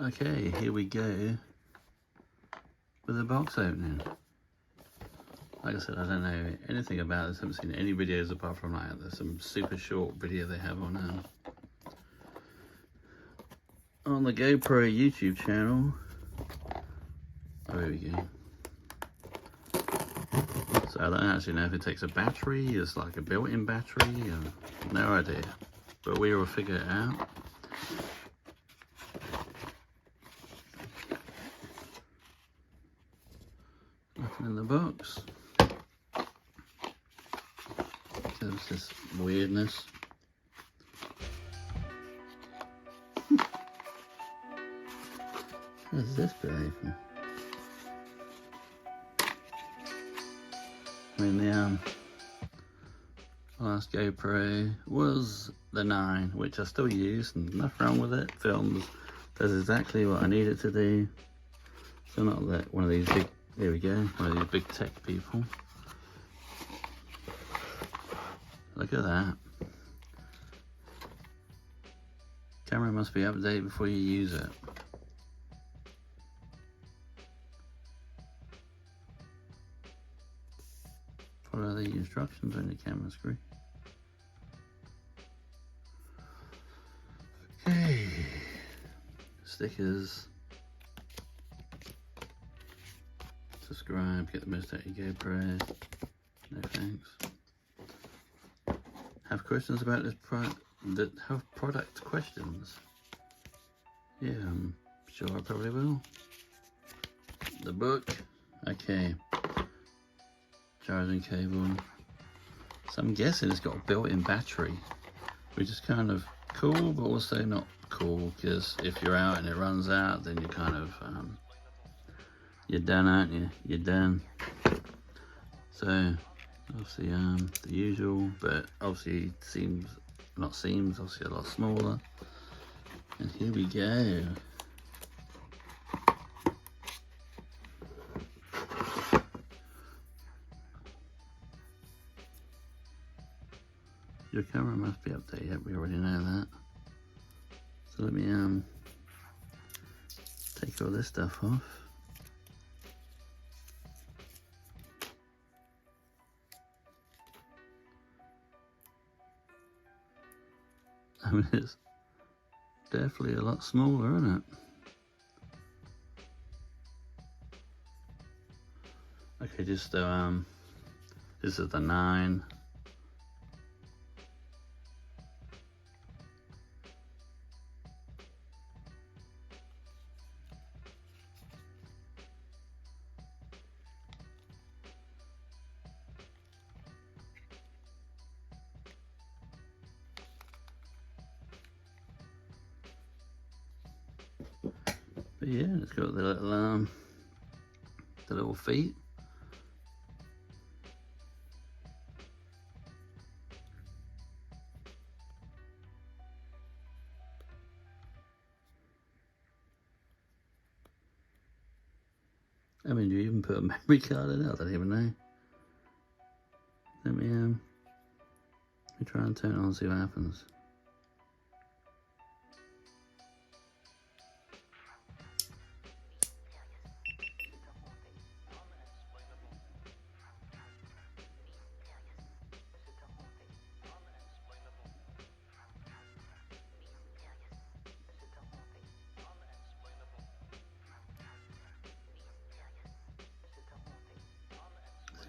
Okay, here we go with the box opening. Like I said, I don't know anything about this. I haven't seen any videos apart from like there's some super short video they have on the GoPro YouTube channel. Oh, here we go. So I don't actually know if it takes a battery. It's like a built-in battery. No idea, but we will figure it out. Nothing in the box. There's this weirdness. How's this bit open? I mean, the last GoPro was the 9, which I still use, and nothing wrong with it. Films, does exactly what I need it to do. So not that one of these big, there we go, one of these big tech people. Look at that. Camera must be updated before you use it. Follow the instructions on the camera screen. Okay. Stickers. Subscribe, get the most out of your GoPro. No thanks. Have questions about this product? Have product questions? Yeah, I'm sure I probably will. The book. Okay. Charging cable. So I'm guessing it's got a built-in battery, which is kind of cool, but also not cool, because if you're out and it runs out, then you're kind of you're done, aren't you? You're done. So obviously the usual, but obviously obviously a lot smaller. And here we go. Your camera must be updated. Yep, we already know that. So let me take all this stuff off. I mean, it's definitely a lot smaller, isn't it? Okay, just this is the 9. But yeah, it's got the little feet. I mean, do you even put a memory card in it? I don't even know. Let me try and turn it on and see what happens.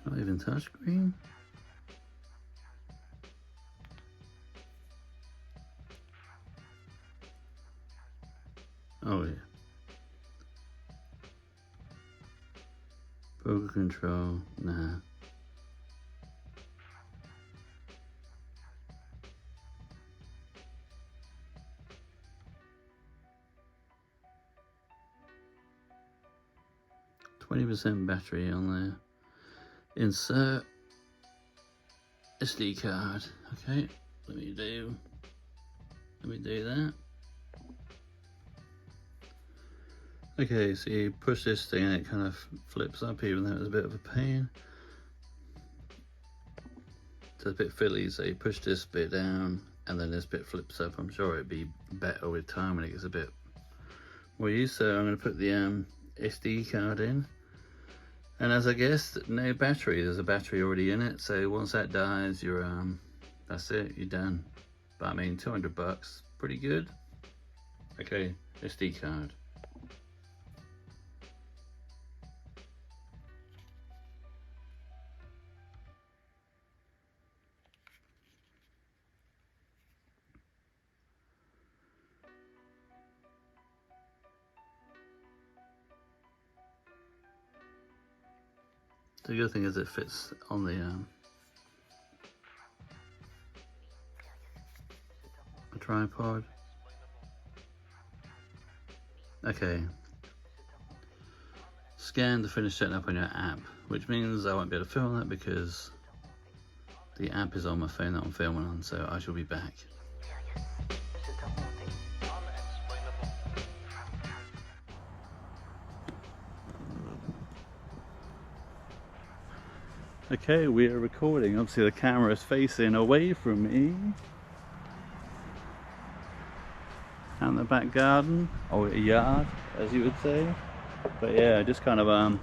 Not even touchscreen. Oh yeah. Vocal control, nah. %, battery on there. Insert SD card. Okay, let me do that. Okay, so you push this thing and it kind of flips up, even though it's a bit of a pain. It's a bit fiddly, so you push this bit down and then this bit flips up. I'm sure it'd be better with time when it gets a bit so I'm going to put the SD card in. And as I guessed, no battery. There's a battery already in it, so once that dies, you're that's it, you're done. But I mean, 200 bucks, pretty good. Okay, SD card. The good thing is it fits on the tripod. Okay. Scan to finish setting up on your app, which means I won't be able to film that because the app is on my phone that I'm filming on, so I shall be back. Okay, we are recording. Obviously the camera is facing away from me. Out in the back garden, or a yard, as you would say. But yeah, just kind of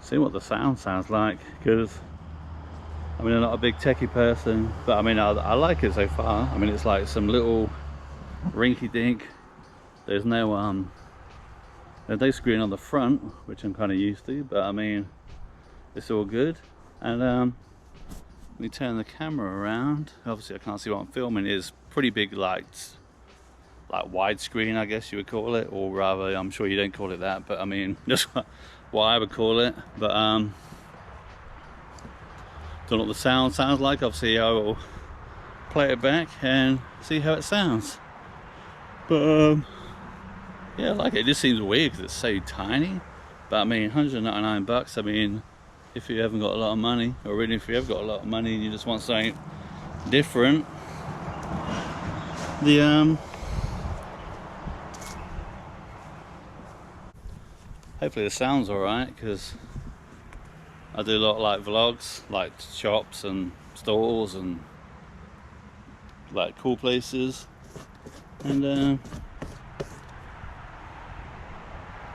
see what the sound sounds like, because I mean, I'm not a big techie person, but I mean, I like it so far. I mean, it's like some little rinky-dink. There's no screen on the front, which I'm kind of used to, but I mean, it's all good. And let me turn the camera around. Obviously I can't see what I'm filming. It's pretty big lights, like widescreen, I guess you would call it, or rather, I'm sure you don't call it that, but I mean, just what I would call it. But don't know what the sound sounds like. Obviously I will play it back and see how it sounds. But yeah, I like it. It just seems weird because it's so tiny. But I mean, 199 bucks, I mean, if you haven't got a lot of money, or even if you have got a lot of money and you just want something different, the hopefully the sound's alright, because I do a lot of like vlogs, like shops and stores and like cool places, and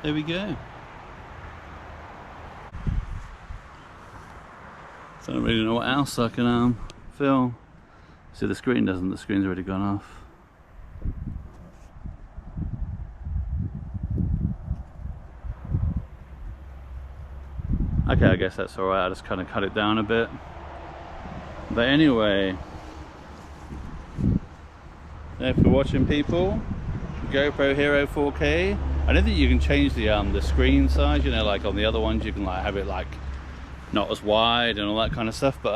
there we go. So I don't really know what else I can film. See, the screen doesn't, the screen's already gone off. Okay, I guess that's alright, I just kind of cut it down a bit. But anyway, thanks for watching, people. GoPro Hero 4K. I don't think you can change the screen size, you know, like on the other ones you can like have it like not as wide and all that kind of stuff, but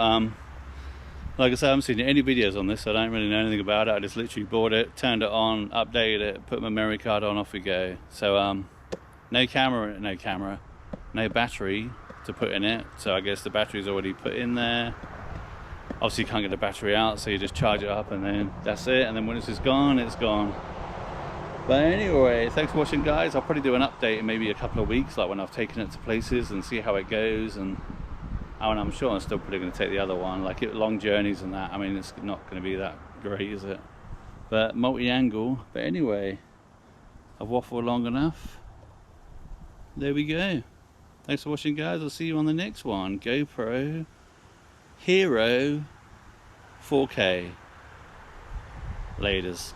like I said, I haven't seen any videos on this, so I don't really know anything about it. I just literally bought it, turned it on, updated it, put my memory card on, off we go. So no battery to put in it, so I guess the battery's already put in there. Obviously you can't get the battery out, so you just charge it up and then that's it, and then when it's gone, it's gone. But anyway, thanks for watching, guys. I'll probably do an update in maybe a couple of weeks, like when I've taken it to places, and see how it goes. And I'm sure I'm still probably going to take the other one, like long journeys and that. I mean, it's not going to be that great, is it? But multi-angle. But anyway, I've waffled long enough. There we go. Thanks for watching, guys. I'll see you on the next one. GoPro Hero 4K. Laters.